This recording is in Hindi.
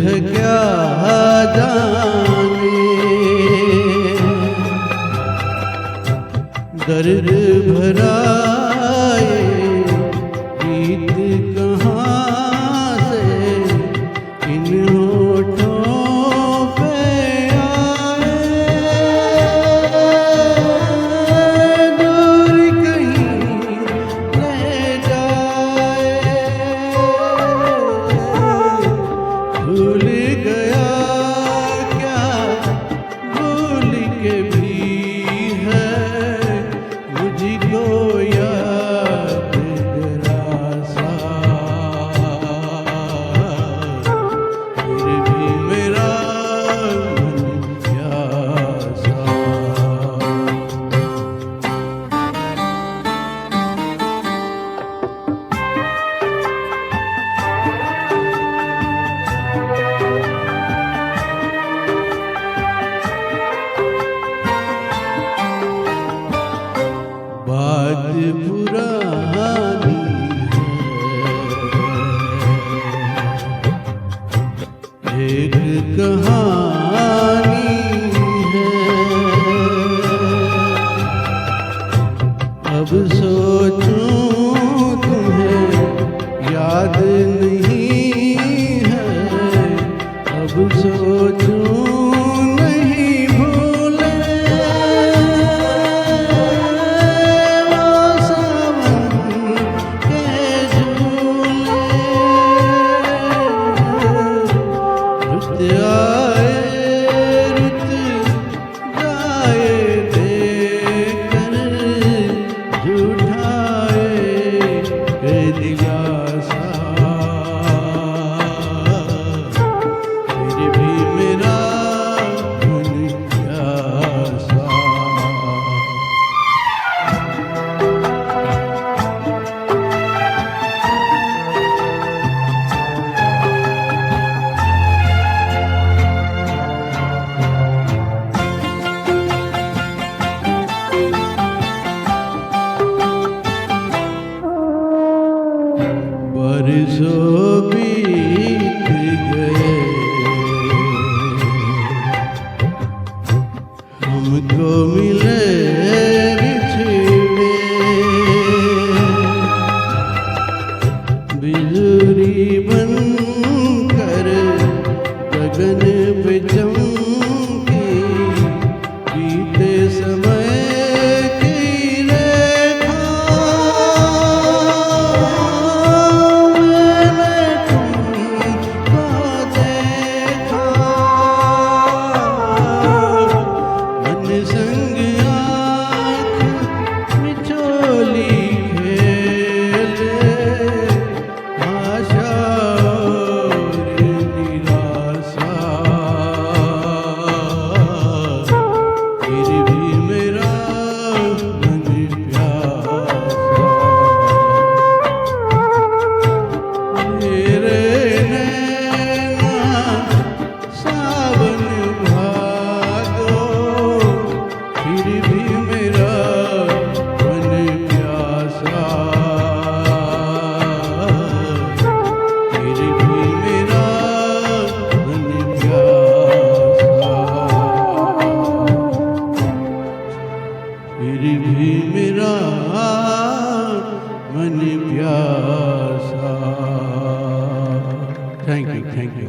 है क्या जाने, दर्द भरा ये गीत कहाँ से इन होठों पे आए। दूर कहीं ले जाए, भूल गया क्या भूल के भी है मुझको याद जरा सा, फिर भी मेरा मन प्यासा। बात पुरानी है, एक कहानी है। अब सोचूं तुम्हें याद नहीं है, अब सोचूं नहीं भूले। बरसों बीत गए, हमको मिले बिछड़े। बिजुली बनकर गगन पे चमकी, बीते समय की रेखा फिर भी मेरा मन प्यासा। Thank you, thank you.